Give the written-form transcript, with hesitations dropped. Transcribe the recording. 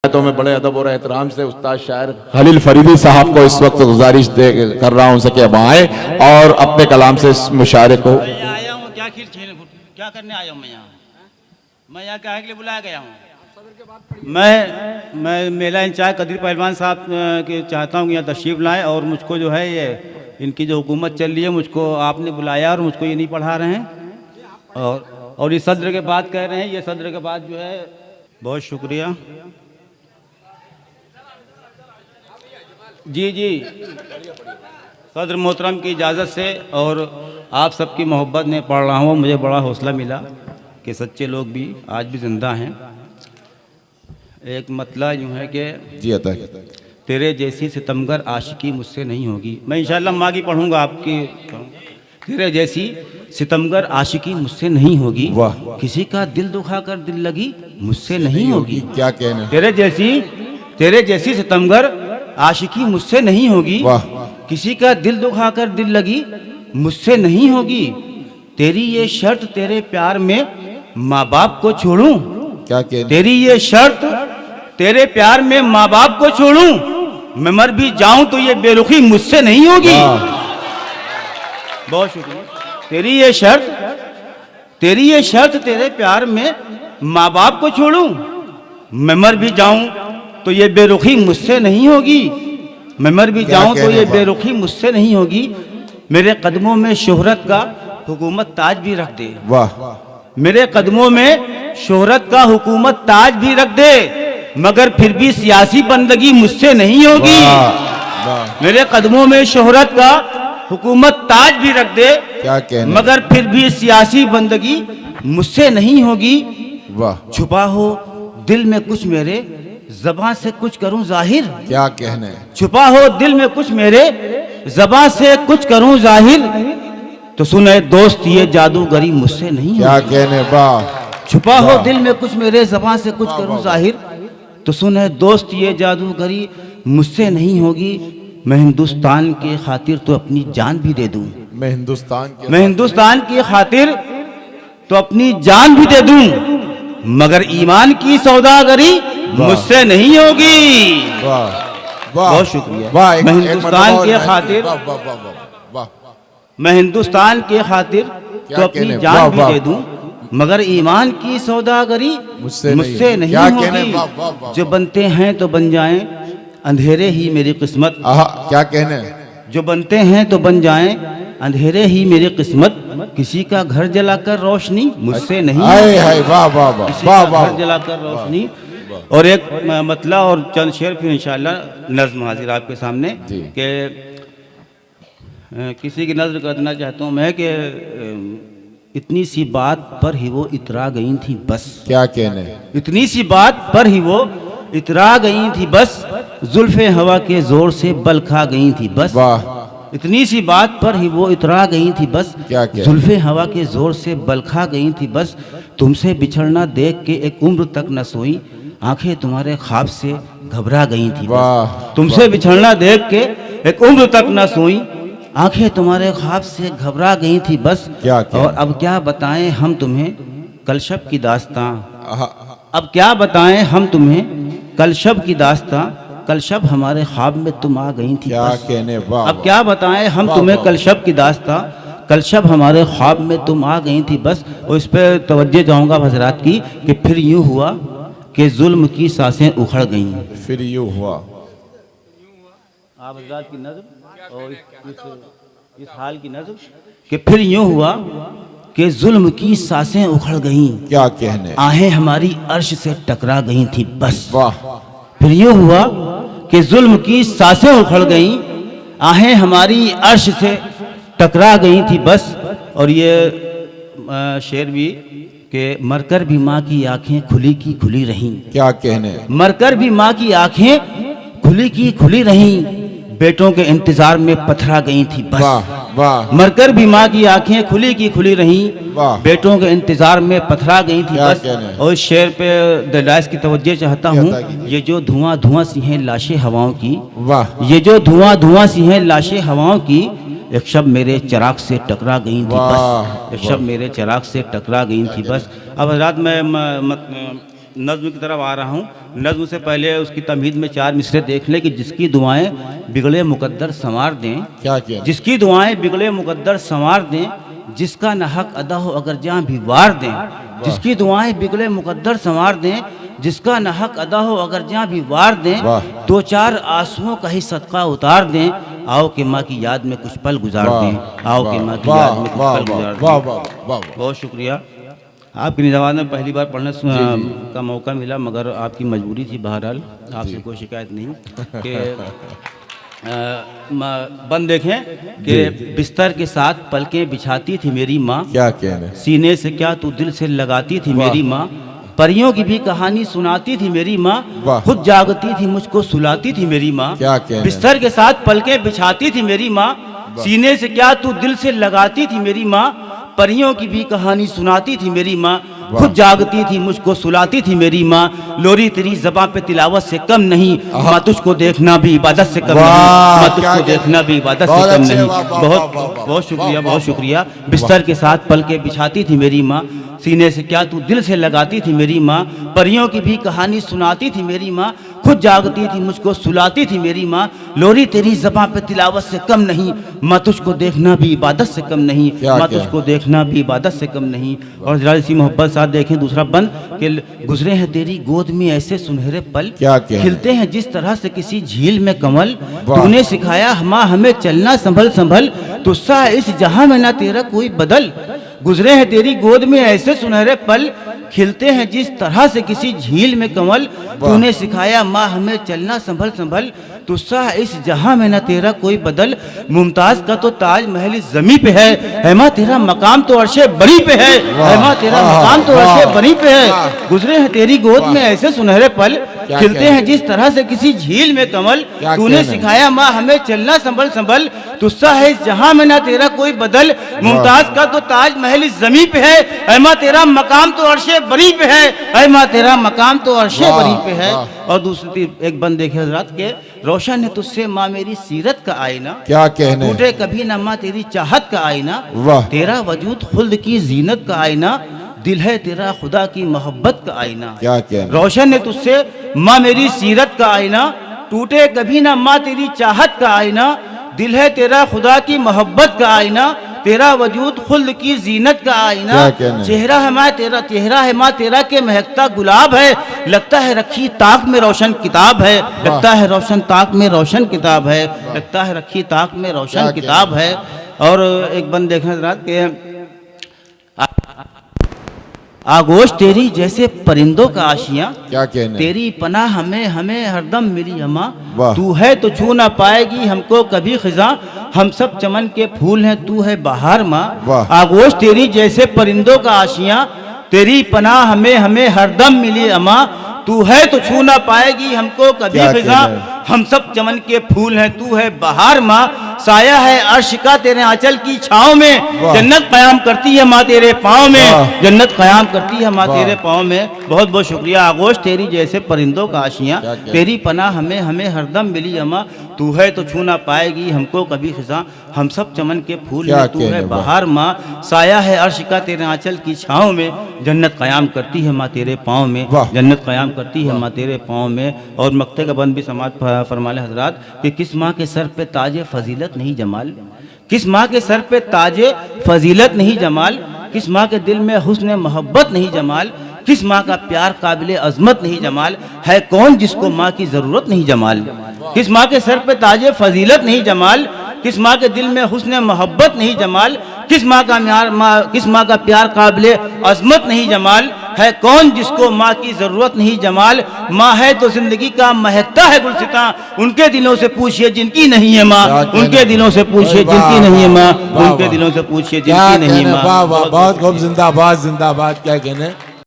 तो मैं बड़े अदब और एहतराम से उस्ताद शायर खलील फरीदी साहब को इस वक्त गुजारिश कर रहा हूं उनसे कि अब आए और अपने कलाम से इस मुशायरे को। आया हूँ क्या खीर छीन क्या करने आया हूँ मैं यहाँ क्या के लिए बुलाया गया हूँ। मैं मेला इंचार्ज कदीर पहलवान साहब के चाहता हूँ यहाँ तशरीफ़ लाएं और मुझको जो है ये इनकी जो हुकूमत चल रही है मुझको आपने बुलाया और मुझको ये नहीं पढ़ा रहे हैं और ये सदर के बाद कह रहे हैं। ये सदर के बाद जो है बहुत शुक्रिया जी जी सदर मोहतरम की इजाज़त से और आप सबकी मोहब्बत में पढ़ रहा हूँ। मुझे बड़ा हौसला मिला कि सच्चे लोग भी आज भी ज़िंदा हैं। एक मतलब यूँ है कि जी अता तेरे जैसी सितमगर आशिकी मुझसे नहीं होगी। मैं इंशाअल्लाह माँ की पढ़ूँगा आपकी। तेरे जैसी सितमगर आशिकी मुझसे नहीं होगी, वाह। किसी का दिल दुखा कर दिल लगी मुझसे नहीं होगी। क्या कहना, तेरे जैसी सितमगर आशिकी मुझसे नहीं होगी, वाह। किसी का दिल दुखा कर दिल लगी मुझसे नहीं होगी। तेरी ये शर्त तेरे प्यार में माँ बाप को छोड़ूं, क्या कहना, तेरी ये शर्त तेरे प्यार में माँ बाप को छोड़ूं, मैं मर भी जाऊं तो ये बेरुखी मुझसे नहीं होगी। बहुत शुक्रिया। तेरी ये शर्त तेरे प्यार में माँ बाप को छोड़ूं, मैं मर भी जाऊं तो ये बेरुखी मुझसे नहीं होगी। मैं मर भी जाऊं तो ये बेरुखी मुझसे नहीं होगी। मेरे कदमों में शोहरत का हुकूमत ताज भी रख दे, वाह। मेरे कदमों में शोहरत का हुकूमत ताज भी रख दे, मगर फिर भी सियासी बंदगी मुझसे नहीं होगी। मेरे कदमों में शोहरत का हुकूमत ताज भी रख दे, क्या कहना, मगर फिर भी सियासी बंदगी मुझसे नहीं होगी। वाह। छुपा हो दिल में कुछ मेरे, ज़बां से कुछ करूं जाहिर, क्या कहना, छुपा हो दिल में कुछ मेरे, ज़बां से कुछ करूं जाहिर, तो सुने दोस्त ये जादूगरी मुझसे नहीं होगी। क्या कहने, वाह। छुपा हो दिल में कुछ मेरे, ज़बां से कुछ करूं जाहिर, तो सुने दोस्त ये जादूगरी मुझसे नहीं होगी। मैं हिंदुस्तान के खातिर तो अपनी जान भी दे दूं, मैं हिंदुस्तान की खातिर तो अपनी जान भी दे दूं, मगर ईमान की सौदागरी मुझसे नहीं होगी। वाह। बहुत शुक्रिया। वाह। मैं हिंदुस्तान के खातिर, वाह। मैं हिंदुस्तान के खातिर तो अपनी जान भी दे दूं, मगर ईमान की सौदागरी मुझसे नहीं होगी। जो बनते हैं तो बन जाएं, अंधेरे ही मेरी किस्मत। क्या कहने, जो बनते हैं तो बन जाएं, अंधेरे ही मेरी किस्मत, किसी का घर जलाकर रोशनी मुझसे नहीं होगी। वाह वाह किसी वाह का वाह। घर जलाकर रोशनी। और एक मतलब और चंद शेर फिर इंशाअल्लाह नज़्म हाजिर आपके सामने कि किसी की नज़र करना चाहता हूँ मैं कि इतनी सी बात पर ही वो इतरा गई थी बस। क्या कहने, इतनी सी बात पर ही वो इतरा गई थी बस, जुल्फे हवा के जोर से बल खा गई थी बस। वाह। इतनी सी बात पर ही वो इतरा गई थी बस, जुल्फे हवा के जोर से बल खा गई थी बस। तुमसे बिछड़ना देख के एक उम्र तक न सोई, आंखें तुम्हारे ख्वाब से घबरा गई थी बस। तुमसे बिछड़ना देख के एक उम्र तक न सोई, आंखें तुम्हारे ख्वाब से घबरा गई थी बस। और अब क्या बताएं हम तुम्हें कलशब की दास्तां, अब क्या बताएं हम तुम्हें कलशब की दास्तां, कलशब हमारे ख्वाब में तुम आ गई थी बस। अब क्या बताएं हम तुम्हें कलशब की दास्तां, कलशब हमारे ख्वाब में तुम आ गई थी बस। और इस पर तवज्जो चाहूँगा हज़रात की कि फिर यूँ हुआ कि जुल्म की सांसें उखड़ गईं। फिर यूँ हुआ, आप हज़रात की नज़र और इस हाल की नज़र कि फिर यूँ हुआ कि जुल्म की सांसें उखड़ गईं। क्या कहने, आहें हमारी अर्श से टकरा गई थी बस। वाह। फिर यूँ हुआ कि जुल्म की सांसें उखड़ गईं, आहें हमारी अर्श से टकरा गई थी बस। और ये शेर भी कि मरकर भी माँ की आंखें खुली की खुली रहीं। क्या कहने, मरकर भी माँ की आंखें खुली की खुली रहीं, बेटों के इंतजार में पथरा गई थी बस। वाह। मरकर भी माँ की आंखें खुली की खुली रहीं, बेटों के इंतजार में पथरा गई थी बस। और इस शेर पे दलाइस की तवज्जो चाहता हूँ। ये जो धुआं धुआं सी हैं लाशें हवाओं की, वाह। ये जो धुआं धुआं सी हैं लाशें हवाओं की, एक शब मेरे चिराग से टकरा गई थी बस। एक शब मेरे चिराग से टकरा गई थी बस। अब हज़रात मैं नज़्म की तरफ आ रहा हूँ। नज़्म से पहले उसकी तमहीद में 4 मिसरे देख लें कि जिसकी दुआएं बिगड़े मुकद्दर संवार दें, क्या किया? जिसकी दुआएं बिगड़े मुकद्दर संवार दें, जिसका न हक अदा हो अगर जहाँ भी वार दें, जिसकी दुआएं बिगड़े मुकद्दर संवार दें, जिसका न हक अदा हो अगर जहाँ भी वार दें, 2-4 आंसुओं का ही सदका उतार दें, आओ कि माँ की याद में कुछ पल गुजार दें, आओ कि माँ की याद में कुछ पल गुजार दें। बहुत शुक्रिया। आपकी निज़ावात में पहली बार पढ़ने का मौका मिला, मगर आपकी मजबूरी थी। बहरहाल आपसे कोई शिकायत नहीं कि बंद देखें कि बिस्तर के साथ पलकें बिछाती थी मेरी माँ, क्या कहने, सीने से क्या तू दिल से लगाती थी मेरी माँ, परियों की भी कहानी सुनाती थी मेरी माँ, खुद जागती थी मुझको सुलाती थी मेरी माँ। बिस्तर के साथ पलकें बिछाती थी मेरी माँ, सीने से क्या तू दिल से लगाती थी मेरी माँ, परियों की भी कहानी सुनाती थी मेरी माँ, खुद जागती थी मुझको सुलाती थी मेरी माँ। लोरी तेरी ज़बां पे तिलावत से कम नहीं, माँ तुझको देखना भी इबादत से कम नहीं, माँ तुझको देखना भी इबादत से कम नहीं। बहुत बहुत शुक्रिया, बहुत शुक्रिया। बिस्तर के साथ पलकें बिछाती थी मेरी माँ, सीने से क्या तू दिल से लगाती थी मेरी माँ, परियों की भी कहानी सुनाती थी मेरी माँ, खुद जागती थी मुझको सुलाती थी मेरी माँ। लोरी तेरी ज़बां पे तिलावत से कम नहीं, माँ तुझको देखना भी इबादत से कम नहीं, माँ तुझको देखना भी इबादत से कम नहीं। और जरा इसी मोहब्बत साथ देखें दूसरा बंद कि गुजरे हैं तेरी गोद में ऐसे सुनहरे पल, खिलते हैं जिस तरह से किसी झील में कमल, तूने सिखाया माँ हमें चलना संभल संभल, तुस्सा इस जहां में ना तेरा कोई बदल। गुजरे हैं तेरी गोद में ऐसे सुनहरे पल, खिलते हैं जिस तरह से किसी झील में कमल, तूने सिखाया माँ हमें चलना संभल संभल, तुस्सा इस जहां में न तेरा कोई बदल। मुमताज का तो ताज महल इस जमी पे है माँ तेरा मकाम तो अर्शे बड़ी पे है माँ तेरा मकाम तो अर्शे बड़ी पे है। गुजरे हैं तेरी गोद में ऐसे सुनहरे पल, खिलते हैं जिस तरह से किसी झील में कमल, तूने सिखाया माँ हमें चलना संभल संभल, तुस्सा है इस जहां में ना तेरा कोई बदल। मुमताज का तो ताज महल इस जमी पे है माँ तेरा मकाम तो अर्शे बरी पे है माँ तेरा मकाम तो अर्शे बरी पे है। और दूसरी एक बंद देखे हजरात के, रोशन है तुझसे माँ मेरी सीरत का आईना, क्या कहने, टूटे कभी ना माँ तेरी चाहत का आईना, तेरा वजूद खुल्द की जीनत का आईना, दिल है तेरा खुदा की मोहब्बत का आईना। क्या कहने, रोशन है तुझसे माँ मेरी सीरत का आईना, टूटे कभी ना माँ तेरी चाहत का आईना, दिल है तेरा खुदा की मोहब्बत का आईना, तेरा वजूद खुल्द की जीनत का आईना। चेहरा है माँ तेरा, चेहरा है माँ तेरा के महकता गुलाब है, लगता है रखी ताक में रोशन किताब है, लगता है रोशन ताक में रोशन किताब है, लगता है रखी ताक में रोशन किताब है। और एक बंद देखना रात के, आगोश तेरी जैसे परिंदों का आशियां, क्या कहने, तेरी पनाह हमें हमें हरदम मिली अमा, तू है तो छू ना पाएगी हमको कभी खिजा, हम सब चमन के फूल हैं तू है बहार माँ। आगोश तेरी जैसे परिंदों का आशियां, तेरी पनाह हमें हमें हरदम मिली अमा, तू है तो छू ना पाएगी हमको कभी खिजा, हम सब चमन के फूल हैं तू है बहार माँ। साया है अर्श का तेरे आंचल की छाँव में, जन्नत कयाम करती है माँ तेरे पाँव में, जन्नत कयाम करती है माँ तेरे पाँव में। बहुत बहुत शुक्रिया। आगोश तेरी जैसे परिंदों का आशियाँ, तेरी पनाह हमें हमें हरदम मिली अमा, तू है तो छू ना पाएगी हमको कभी खिजा, हम सब चमन के फूल हैं तू है बहार माँ। साया है अर्श का तेरे आंचल की छाँव में, जन्नत कयाम करती है माँ तेरे पाँव में, जन्नत कयाम करती है माँ तेरे पाँव में। और मक्ते का बंद भी समात फरमाले हजरात कि किस माँ के सर पे ताजे फजीलत नहीं जमाल, किस माँ के सर पे ताजे फजीलत नहीं जमाल, किस माँ के दिल में हुस्न मोहब्बत नहीं जमाल, किस माँ का प्यार काबिल अजमत नहीं जमाल, है कौन जिसको माँ की ज़रूरत नहीं जमाल। किस माँ के सर पे ताजे फजीलत नहीं जमाल, किस माँ के दिल में हुस्न मोहब्बत नहीं जमाल, किस माँ का प्यार काबिल अजमत नहीं जमाल, है कौन जिसको माँ की ज़रूरत नहीं जमाल। माँ है तो ज़िंदगी का महकता है गुलसिता, उनके दिलों से पूछिए जिनकी नहीं है माँ, उनके दिलों से पूछिए जिनकी नहीं है माँ, उनके दिलों से पूछिए जिनकी नहीं है माँ। बहुत खूब, जिंदाबाद जिंदाबाद, क्या कहने।